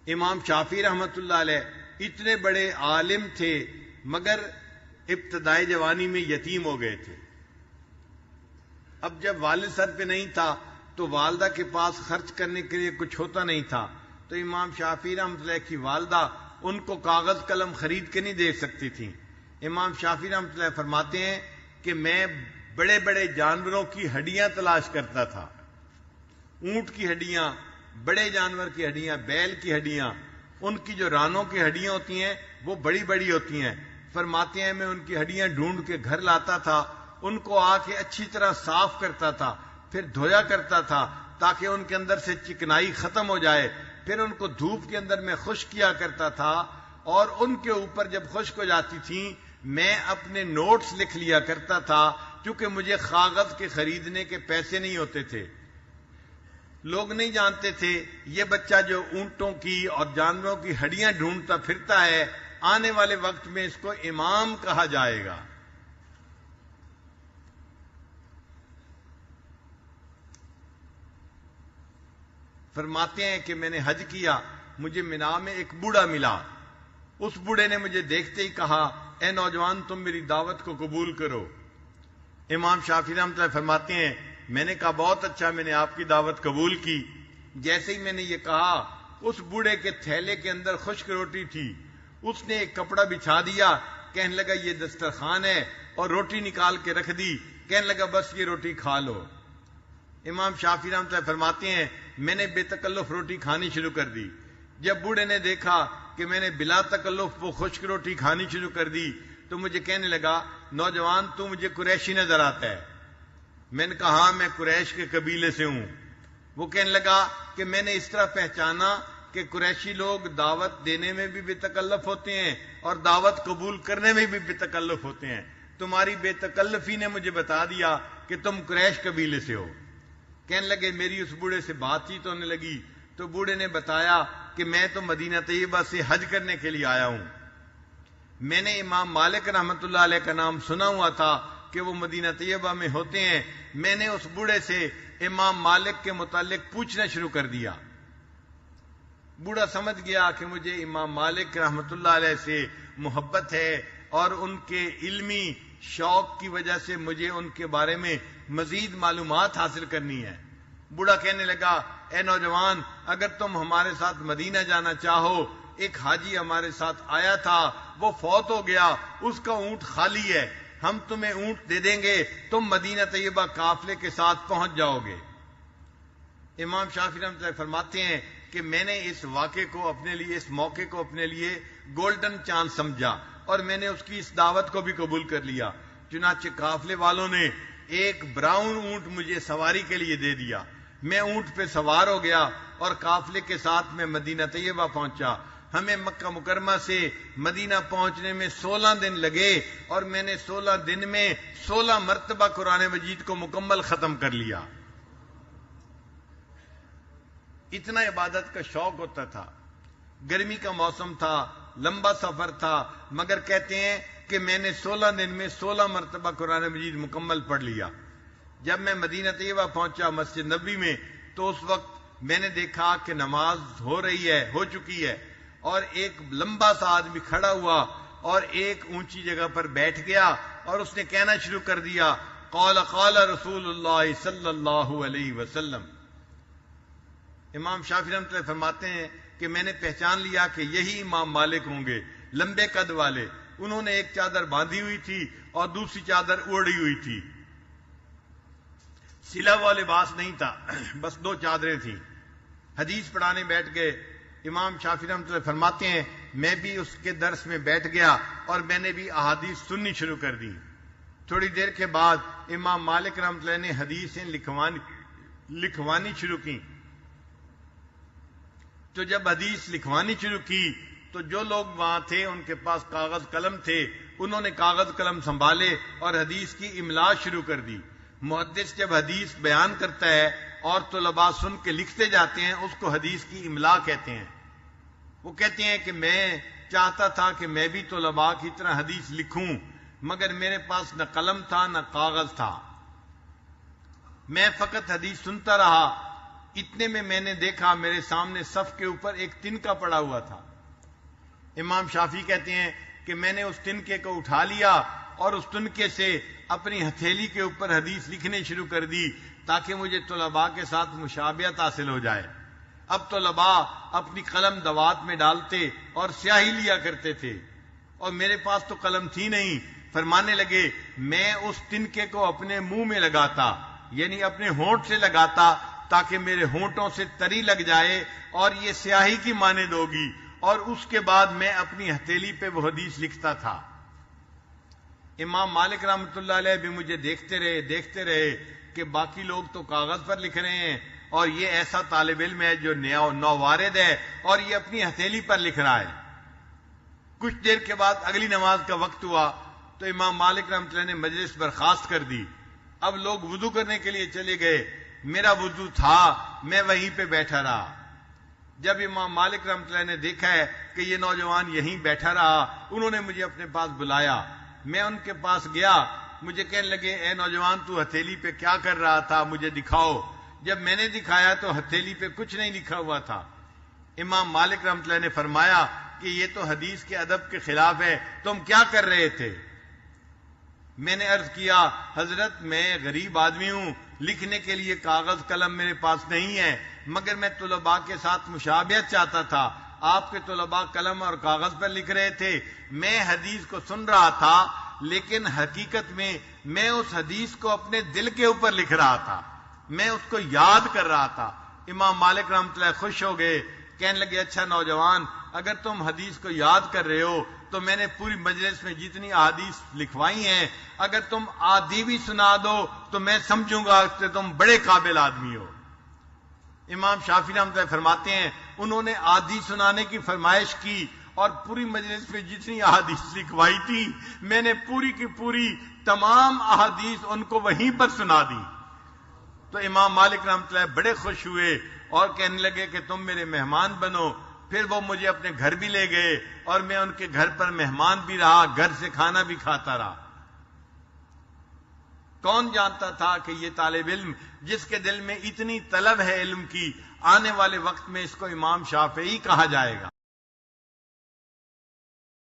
امام شافعی رحمۃ اللہ علیہ اتنے بڑے عالم تھے مگر ابتدائی جوانی میں یتیم ہو گئے تھے. اب جب والد سر پہ نہیں تھا تو والدہ کے پاس خرچ کرنے کے لیے کچھ ہوتا نہیں تھا، تو امام شافعی رحمۃ اللہ کی والدہ ان کو کاغذ قلم خرید کے نہیں دے سکتی تھیں. امام شافعی رحمۃ اللہ فرماتے ہیں کہ میں بڑے بڑے جانوروں کی ہڈیاں تلاش کرتا تھا، اونٹ کی ہڈیاں، بڑے جانور کی ہڈیاں، بیل کی ہڈیاں، ان کی جو رانوں کی ہڈیاں ہوتی ہیں وہ بڑی بڑی ہوتی ہیں. فرماتے ہیں میں ان کی ہڈیاں ڈھونڈ کے گھر لاتا تھا، ان کو آ کے اچھی طرح صاف کرتا تھا، پھر دھویا کرتا تھا تاکہ ان کے اندر سے چکنائی ختم ہو جائے، پھر ان کو دھوپ کے اندر میں خشک کیا کرتا تھا، اور ان کے اوپر جب خشک ہو جاتی تھیں میں اپنے نوٹس لکھ لیا کرتا تھا، کیونکہ مجھے کاغذ کے خریدنے کے پیسے نہیں ہوتے تھے. لوگ نہیں جانتے تھے یہ بچہ جو اونٹوں کی اور جانوروں کی ہڈیاں ڈھونڈتا پھرتا ہے آنے والے وقت میں اس کو امام کہا جائے گا. فرماتے ہیں کہ میں نے حج کیا، مجھے مینا میں ایک بوڑھا ملا. اس بوڑھے نے مجھے دیکھتے ہی کہا اے نوجوان تم میری دعوت کو قبول کرو. امام شافعی رحمۃ اللہ فرماتے ہیں میں نے کہا بہت اچھا، میں نے آپ کی دعوت قبول کی. جیسے ہی میں نے یہ کہا اس بوڑھے کے تھیلے کے اندر خشک روٹی تھی، اس نے ایک کپڑا بچھا دیا، کہنے لگا یہ دسترخوان ہے، اور روٹی نکال کے رکھ دی، کہنے لگا بس یہ روٹی کھا لو. امام شافعی رحمۃ اللہ فرماتے ہیں میں نے بے تکلف روٹی کھانی شروع کر دی. جب بوڑھے نے دیکھا کہ میں نے بلا تکلف وہ خشک روٹی کھانی شروع کر دی تو مجھے کہنے لگا نوجوان تو مجھے قریشی نظر آتا ہے. میں نے کہا ہاں میں قریش کے قبیلے سے ہوں. وہ کہنے لگا کہ میں نے اس طرح پہچانا کہ قریشی لوگ دعوت دینے میں بھی بے تکلف ہوتے ہیں اور دعوت قبول کرنے میں بھی بے تکلف ہوتے ہیں. تمہاری بے تکلفی نے مجھے بتا دیا کہ تم قریش قبیلے سے ہو. کہنے لگے میری اس بوڑھے سے بات چیت ہونے لگی تو بوڑھے نے بتایا کہ میں تو مدینہ طیبہ سے حج کرنے کے لیے آیا ہوں. میں نے امام مالک رحمۃ اللہ علیہ کا نام سنا ہوا تھا کہ وہ مدینہ طیبہ میں ہوتے ہیں. میں نے اس بوڑھے سے امام مالک کے متعلق پوچھنا شروع کر دیا. بوڑھا سمجھ گیا کہ مجھے امام مالک رحمۃ اللہ علیہ سے محبت ہے اور ان کے علمی شوق کی وجہ سے مجھے ان کے بارے میں مزید معلومات حاصل کرنی ہے. بوڑھا کہنے لگا اے نوجوان اگر تم ہمارے ساتھ مدینہ جانا چاہو، ایک حاجی ہمارے ساتھ آیا تھا وہ فوت ہو گیا، اس کا اونٹ خالی ہے، ہم تمہیں اونٹ دے دیں گے، تم مدینہ طیبہ قافلے کے ساتھ پہنچ جاؤ گے. امام شافعی رحمۃ اللہ فرماتے ہیں کہ میں نے اس واقعے کو اپنے لیے، اس موقع کو اپنے لیے گولڈن چانس سمجھا اور میں نے اس کی اس دعوت کو بھی قبول کر لیا. چنانچہ قافلے والوں نے ایک براؤن اونٹ مجھے سواری کے لیے دے دیا. میں اونٹ پہ سوار ہو گیا اور قافلے کے ساتھ میں مدینہ طیبہ پہنچا. ہمیں مکہ مکرمہ سے مدینہ پہنچنے میں 16 دن لگے اور میں نے 16 دن میں 16 مرتبہ قرآن مجید کو مکمل ختم کر لیا. اتنا عبادت کا شوق ہوتا تھا. گرمی کا موسم تھا، لمبا سفر تھا، مگر کہتے ہیں کہ میں نے 16 دن میں 16 مرتبہ قرآن مجید مکمل پڑھ لیا. جب میں مدینہ طیبہ پہنچا مسجد نبوی میں تو اس وقت میں نے دیکھا کہ نماز ہو چکی ہے اور ایک لمبا سا آدمی کھڑا ہوا اور ایک اونچی جگہ پر بیٹھ گیا اور اس نے کہنا شروع کر دیا قال قال رسول اللہ صلی اللہ علیہ وسلم. امام شافعی رحمۃ اللہ فرماتے ہیں کہ میں نے پہچان لیا کہ یہی امام مالک ہوں گے، لمبے قد والے. انہوں نے ایک چادر باندھی ہوئی تھی اور دوسری چادر اوڑھی ہوئی تھی. سلا ہوا لباس نہیں تھا، بس 2 چادریں تھیں. حدیث پڑھانے بیٹھ گئے. امام شافعی رحمۃ اللہ فرماتے ہیں میں بھی اس کے درس میں بیٹھ گیا اور میں نے بھی احادیث سننی شروع کر دی. تھوڑی دیر کے بعد امام مالک رحمۃ اللہ نے حدیثیں لکھوانی شروع کی. تو جب حدیث لکھوانی شروع کی تو جو لوگ وہاں تھے ان کے پاس کاغذ قلم تھے، انہوں نے کاغذ قلم سنبھالے اور حدیث کی املاء شروع کر دی. محدث جب حدیث بیان کرتا ہے اور طلباء سن کے لکھتے جاتے ہیں اس کو حدیث کی املاء کہتے ہیں. وہ کہتے ہیں کہ میں چاہتا تھا کہ میں بھی طلباء کی طرح حدیث لکھوں، مگر میرے پاس نہ قلم تھا نہ کاغذ تھا. میں فقط حدیث سنتا رہا اتنے میں نے دیکھا میرے سامنے صف کے اوپر ایک تنکا پڑا ہوا تھا. امام شافعی کہتے ہیں کہ میں نے اس تنکے کو اٹھا لیا اور اس تنکے سے اپنی ہتھیلی کے اوپر حدیث لکھنے شروع کر دی تاکہ مجھے طلباء کے ساتھ مشابہت حاصل ہو جائے. اب طلباء اپنی قلم دوات میں ڈالتے اور سیاہی لیا کرتے تھے اور میرے پاس تو قلم تھی نہیں. فرمانے لگے میں اس تنکے کو اپنے منہ میں لگاتا، یعنی اپنے ہونٹ سے لگاتا تاکہ میرے ہونٹوں سے تری لگ جائے اور یہ سیاہی کی مانند ہوگی، اور اس کے بعد میں اپنی ہتھیلی پہ وہ حدیث لکھتا تھا. امام مالک رحمۃ اللہ علیہ بھی مجھے دیکھتے رہے کہ باقی لوگ تو کاغذ پر لکھ رہے ہیں اور یہ ایسا طالب علم ہے جو نووارد ہے اور یہ اپنی ہتھیلی پر لکھ رہا ہے. کچھ دیر کے بعد اگلی نماز کا وقت ہوا تو امام مالک رحمۃ اللہ نے مجلس برخاست کر دی. اب لوگ وضو کرنے کے لیے چلے گئے، میرا وضو تھا، میں وہیں پہ بیٹھا رہا. جب امام مالک رحمۃ اللہ نے دیکھا ہے کہ یہ نوجوان یہیں بیٹھا رہا، انہوں نے مجھے اپنے پاس بلایا. میں ان کے پاس گیا، مجھے کہنے لگے اے نوجوان تو ہتھیلی پہ کیا کر رہا تھا، مجھے دکھاؤ. جب میں نے دکھایا تو ہتھیلی پہ کچھ نہیں لکھا ہوا تھا. امام مالک رحمۃ اللہ نے فرمایا کہ یہ تو حدیث کے ادب کے خلاف ہے، تم کیا کر رہے تھے؟ میں نے عرض کیا حضرت میں غریب آدمی ہوں، لکھنے کے لیے کاغذ قلم میرے پاس نہیں ہے، مگر میں طلباء کے ساتھ مشابہت چاہتا تھا. آپ کے طلباء قلم اور کاغذ پر لکھ رہے تھے، میں حدیث کو سن رہا تھا، لیکن حقیقت میں میں اس حدیث کو اپنے دل کے اوپر لکھ رہا تھا، میں اس کو یاد کر رہا تھا. امام مالک رحمۃ اللہ خوش ہو گئے، کہنے لگے اچھا نوجوان، اگر تم حدیث کو یاد کر رہے ہو تو میں نے پوری مجلس میں جتنی احادیث لکھوائی ہیں اگر تم آدھی بھی سنا دو تو میں سمجھوں گا کہ تم بڑے قابل آدمی ہو. امام شافعی رحمۃ اللہ فرماتے ہیں انہوں نے آدھی سنانے کی فرمائش کی اور پوری مجلس میں جتنی احادیث لکھوائی تھی میں نے پوری کی پوری تمام احادیث ان کو وہیں پر سنا دی. تو امام مالک رحمۃ اللہ بڑے خوش ہوئے اور کہنے لگے کہ تم میرے مہمان بنو. پھر وہ مجھے اپنے گھر بھی لے گئے اور میں ان کے گھر پر مہمان بھی رہا، گھر سے کھانا بھی کھاتا رہا. کون جانتا تھا کہ یہ طالب علم جس کے دل میں اتنی طلب ہے علم کی، آنے والے وقت میں اس کو امام شافعی کہا جائے گا.